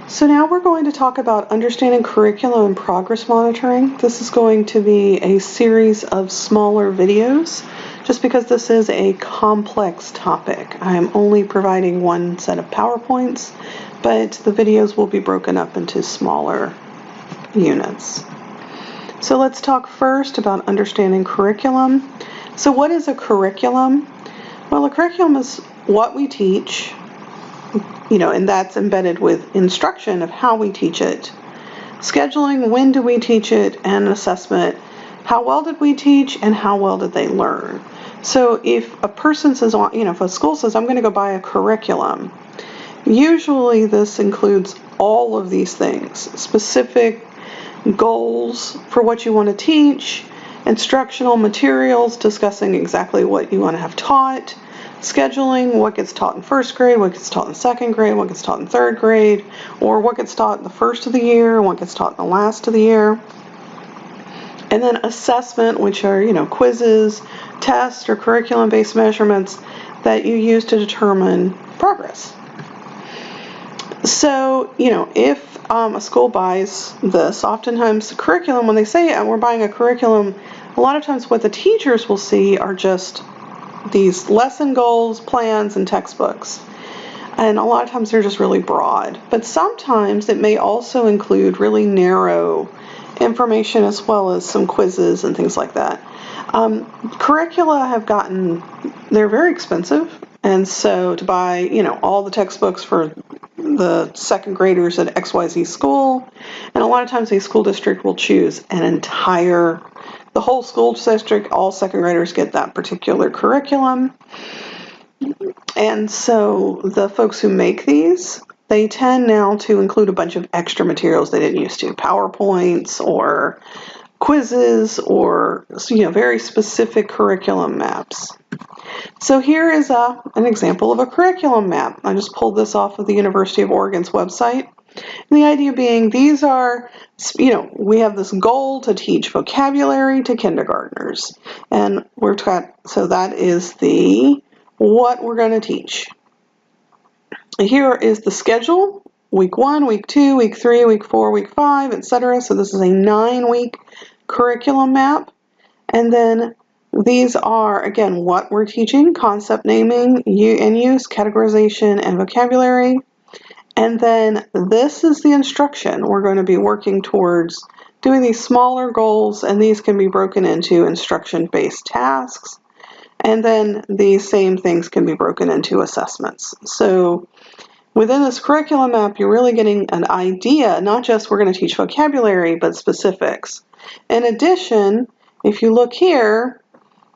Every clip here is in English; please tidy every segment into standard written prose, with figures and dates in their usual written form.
So now we're going to talk about understanding curriculum and progress monitoring. This is going to be a series of smaller videos just because this is a complex topic. I'm only providing one set of PowerPoints, but the videos will be broken up into smaller units. So let's talk first about understanding curriculum. So what is a curriculum? Well, a curriculum is what we teach, and that's embedded with instruction of how we teach it. Scheduling, when do we teach it, and assessment, how well did we teach and how well did they learn. So if a person says, if a school says, I'm going to go buy a curriculum, usually this includes all of these things: specific goals for what you want to teach, instructional materials discussing exactly what you want to have taught, scheduling, what gets taught in first grade, what gets taught in second grade, what gets taught in third grade, or what gets taught in the first of the year, what gets taught in the last of the year. And then assessment, which are, quizzes, tests, or curriculum-based measurements that you use to determine progress. So, if a school buys this, oftentimes the curriculum, when they say we're buying a curriculum, a lot of times what the teachers will see are just these lesson goals, plans, and textbooks. And a lot of times they're just really broad. But sometimes it may also include really narrow information as well as some quizzes and things like that. Curricula they're very expensive. And so to buy, all the textbooks for the second graders at XYZ school, and a lot of times a school district will choose the whole school district, all second graders get that particular curriculum. And so the folks who make these, they tend now to include a bunch of extra materials they didn't used to, PowerPoints or quizzes or very specific curriculum maps. So here is an example of a curriculum map. I just pulled this off of the University of Oregon's website. And the idea being these are, we have this goal to teach vocabulary to kindergartners. And so that is what we're going to teach. Here is the schedule: week 1, week 2, week 3, week 4, week 5, etc. So this is a 9-week curriculum map. And then these are, again, what we're teaching: concept naming and use, categorization, and vocabulary. And then this is the instruction. We're going to be working towards doing these smaller goals, and these can be broken into instruction-based tasks. And then these same things can be broken into assessments. So within this curriculum map, you're really getting an idea, not just we're going to teach vocabulary, but specifics. In addition, if you look here,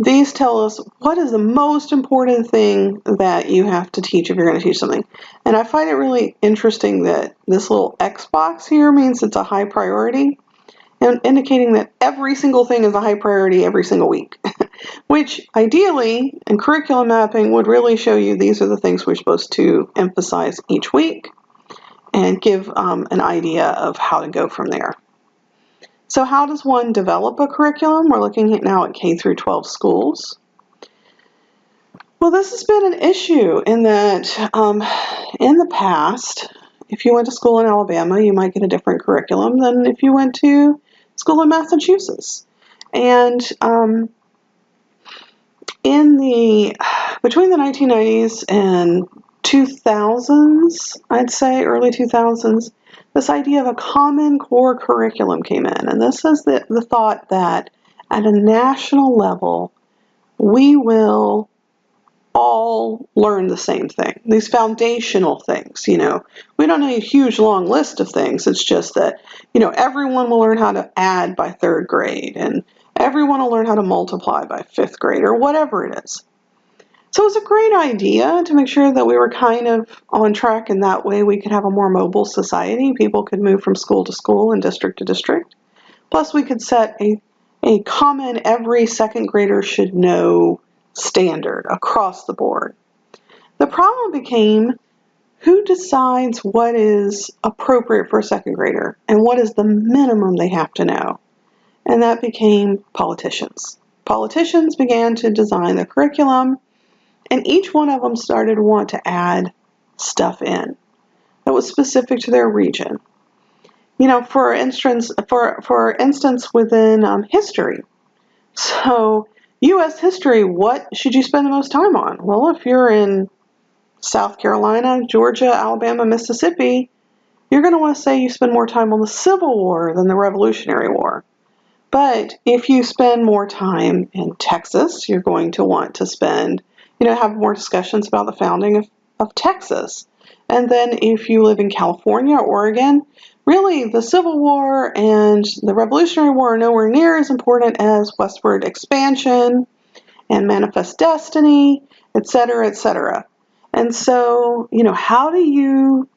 these tell us what is the most important thing that you have to teach if you're going to teach something. And I find it really interesting that this little X box here means it's a high priority, and indicating that every single thing is a high priority every single week, which ideally in curriculum mapping would really show you these are the things we're supposed to emphasize each week and give an idea of how to go from there. So how does one develop a curriculum? We're looking now at K through 12 schools. Well, this has been an issue in that in the past, if you went to school in Alabama, you might get a different curriculum than if you went to school in Massachusetts. And between the 1990s and 2000s, I'd say early 2000s, this idea of a common core curriculum came in. And this is the thought that at a national level, we will all learn the same thing, these foundational things. We don't need a huge long list of things. It's just that, everyone will learn how to add by third grade, and everyone will learn how to multiply by fifth grade, or whatever it is. So it's a great idea to make sure that we were kind of on track, and that way we could have a more mobile society. People could move from school to school and district to district. Plus we could set a common every second grader should know standard across the board. The problem became, who decides what is appropriate for a second grader and what is the minimum they have to know? And that became politicians. Politicians began to design the curriculum, and each one of them started to want to add stuff in. That was specific to their region. For instance, within history. So, U.S. history, what should you spend the most time on? Well, if you're in South Carolina, Georgia, Alabama, Mississippi, you're going to want to say you spend more time on the Civil War than the Revolutionary War. But if you spend more time in Texas, you're going to want to have more discussions about the founding of Texas. And then if you live in California or Oregon, really the Civil War and the Revolutionary War are nowhere near as important as westward expansion and Manifest Destiny, et cetera, et cetera. And so, how do you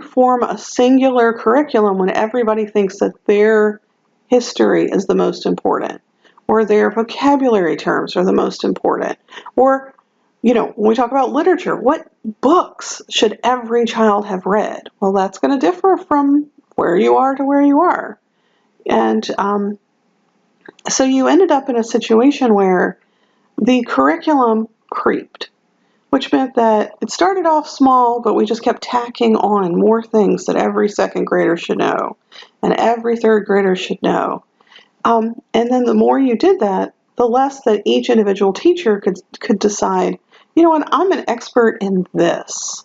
form a singular curriculum when everybody thinks that their history is the most important, or their vocabulary terms are the most important? Or, when we talk about literature, what books should every child have read? Well, that's going to differ from where you are to where you are. And so you ended up in a situation where the curriculum creeped, which meant that it started off small, but we just kept tacking on more things that every second grader should know and every third grader should know. And then the more you did that, the less that each individual teacher could decide, what, I'm an expert in this.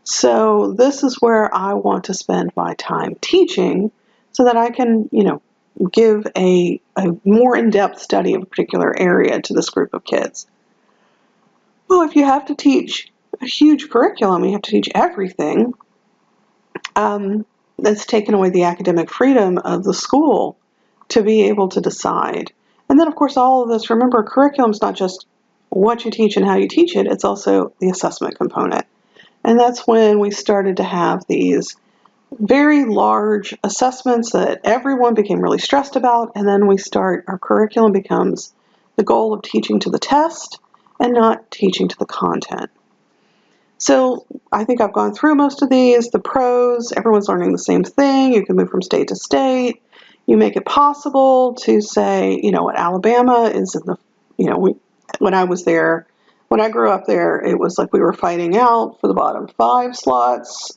So this is where I want to spend my time teaching so that I can, give a more in-depth study of a particular area to this group of kids. Well, if you have to teach a huge curriculum, you have to teach everything, that's taken away the academic freedom of the school to be able to decide. And then, of course, all of this, remember, curriculum is not just what you teach and how you teach it, it's also the assessment component. And that's when we started to have these very large assessments that everyone became really stressed about, and then our curriculum becomes the goal of teaching to the test and not teaching to the content. So I think I've gone through most of these. The pros, everyone's learning the same thing. You can move from state to state. You make it possible to say, Alabama is in the, when I was there, when I grew up there, it was like we were fighting out for the bottom 5 slots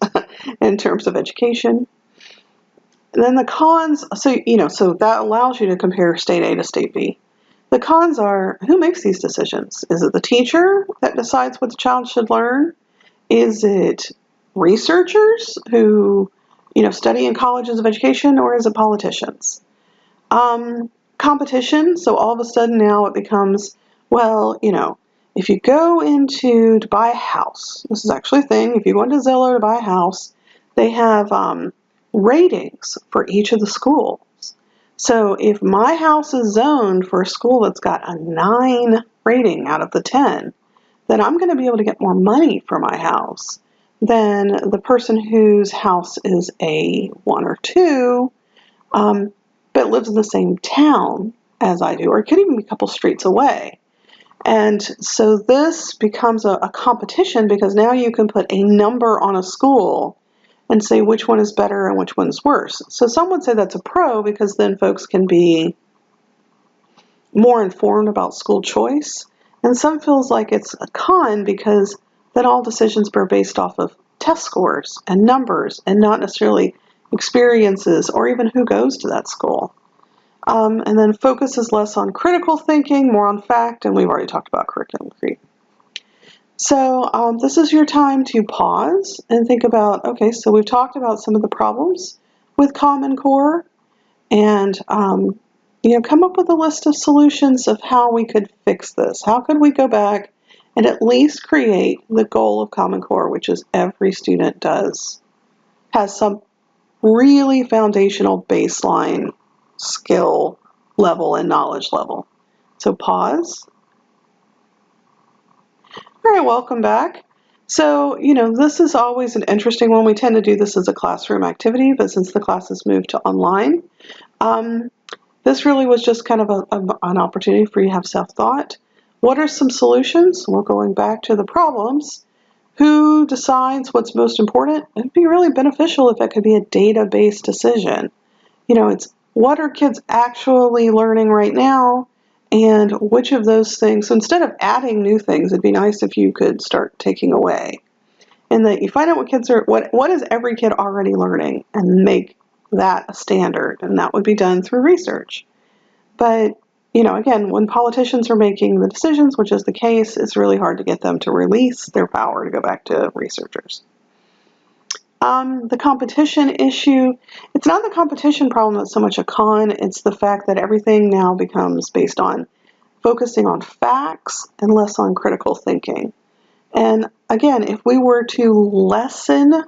in terms of education. And then the cons, so that allows you to compare state A to state B. The cons are, who makes these decisions? Is it the teacher that decides what the child should learn? Is it researchers who, study in colleges of education, or is it politicians? Competition, so all of a sudden now it becomes, well, if you go to buy a house, this is actually a thing, if you go into Zillow to buy a house, they have ratings for each of the schools. So if my house is zoned for a school that's got a 9 rating out of the 10, then I'm going to be able to get more money for my house than the person whose house is a 1 or 2, but lives in the same town as I do, or it could even be a couple streets away. And so this becomes a competition, because now you can put a number on a school and say which one is better and which one's worse. So some would say that's a pro, because then folks can be more informed about school choice. And some feels like it's a con, because then all decisions are based off of test scores and numbers and not necessarily experiences or even who goes to that school. And then focus is less on critical thinking, more on fact, and we've already talked about curriculum creep. So this is your time to pause and think about, okay, so we've talked about some of the problems with Common Core, and come up with a list of solutions of how we could fix this. How could we go back and at least create the goal of Common Core, which is every student has some really foundational baseline skill level and knowledge level. So pause. All right, welcome back. So, this is always an interesting one. We tend to do this as a classroom activity, but since the class has moved to online, this really was just kind of an opportunity for you to have self-thought. What are some solutions? We're going back to the problems. Who decides what's most important? It'd be really beneficial if it could be a data-based decision. It's what are kids actually learning right now, and which of those things, so instead of adding new things, it'd be nice if you could start taking away. in that you find out what kids are, what is every kid already learning, and make that a standard, and that would be done through research. But, again, when politicians are making the decisions, which is the case, it's really hard to get them to release their power to go back to researchers. The competition issue, it's not the competition problem that's so much a con, it's the fact that everything now becomes based on focusing on facts and less on critical thinking. And again, if we were to lessen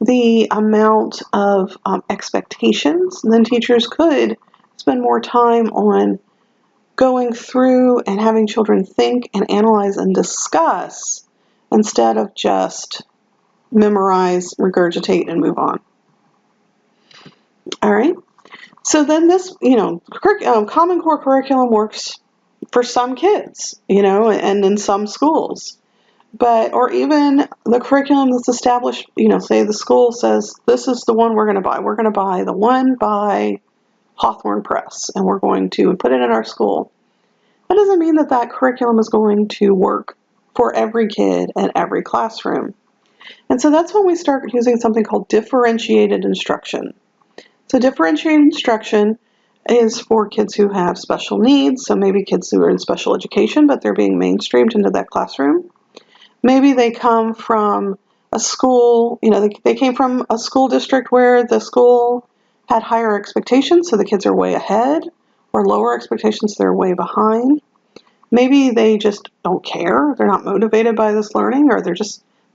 the amount of expectations, then teachers could spend more time on going through and having children think and analyze and discuss instead of just memorize, regurgitate, and move on. All right. So then this, Common Core curriculum works for some kids, and in some schools. Or even the curriculum that's established, say the school says, this is the one we're going to buy. We're going to buy the one by Hawthorne Press, and we're going to put it in our school. That doesn't mean that that curriculum is going to work for every kid at every classroom. And so that's when we start using something called differentiated instruction. So differentiated instruction is for kids who have special needs, so maybe kids who are in special education, but they're being mainstreamed into that classroom. Maybe they come from a school, they came from a school district where the school had higher expectations, so the kids are way ahead, or lower expectations, they're way behind. Maybe they just don't care, they're not motivated by this learning, or they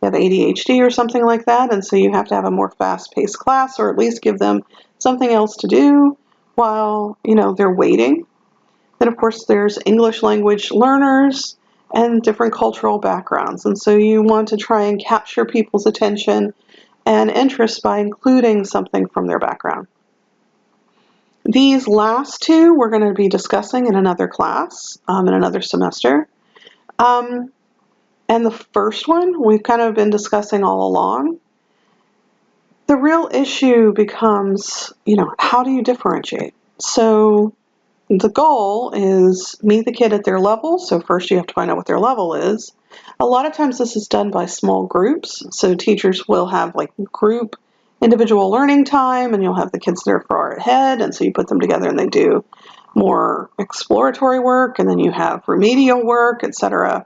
have ADHD or something like that, and so you have to have a more fast-paced class, or at least give them something else to do while, they're waiting. Then, of course, there's English language learners and different cultural backgrounds. And so you want to try and capture people's attention and interest by including something from their background. These last two we're going to be discussing in another class, in another semester. And the first one we've kind of been discussing all along. The real issue becomes, how do you differentiate? So the goal is meet the kid at their level. So first you have to find out what their level is. A lot of times this is done by small groups. So teachers will have group individual learning time, and you'll have the kids that are far ahead. And so you put them together and they do more exploratory work, and then you have remedial work, etc.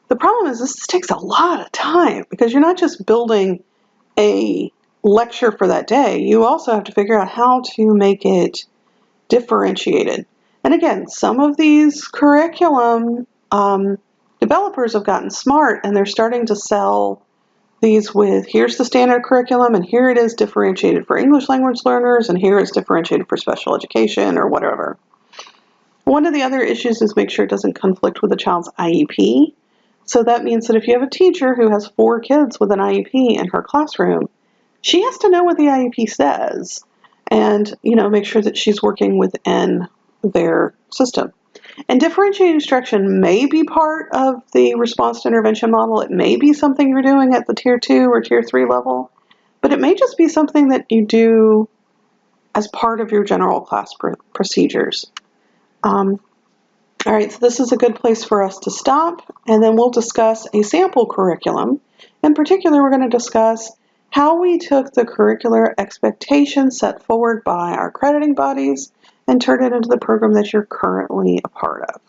The problem is this takes a lot of time because you're not just building a lecture for that day. You also have to figure out how to make it differentiated. And again, some of these curriculum developers have gotten smart, and they're starting to sell these with, here's the standard curriculum, and here it is differentiated for English language learners, and here it's differentiated for special education or whatever. One of the other issues is make sure it doesn't conflict with a child's IEP. So that means that if you have a teacher who has 4 kids with an IEP in her classroom, she has to know what the IEP says and, make sure that she's working within their system. And differentiated instruction may be part of the response to intervention model. It may be something you're doing at the tier 2 or tier 3 level, but it may just be something that you do as part of your general class procedures. All right, so this is a good place for us to stop, and then we'll discuss a sample curriculum. In particular, we're going to discuss how we took the curricular expectations set forward by our accrediting bodies and turned it into the program that you're currently a part of.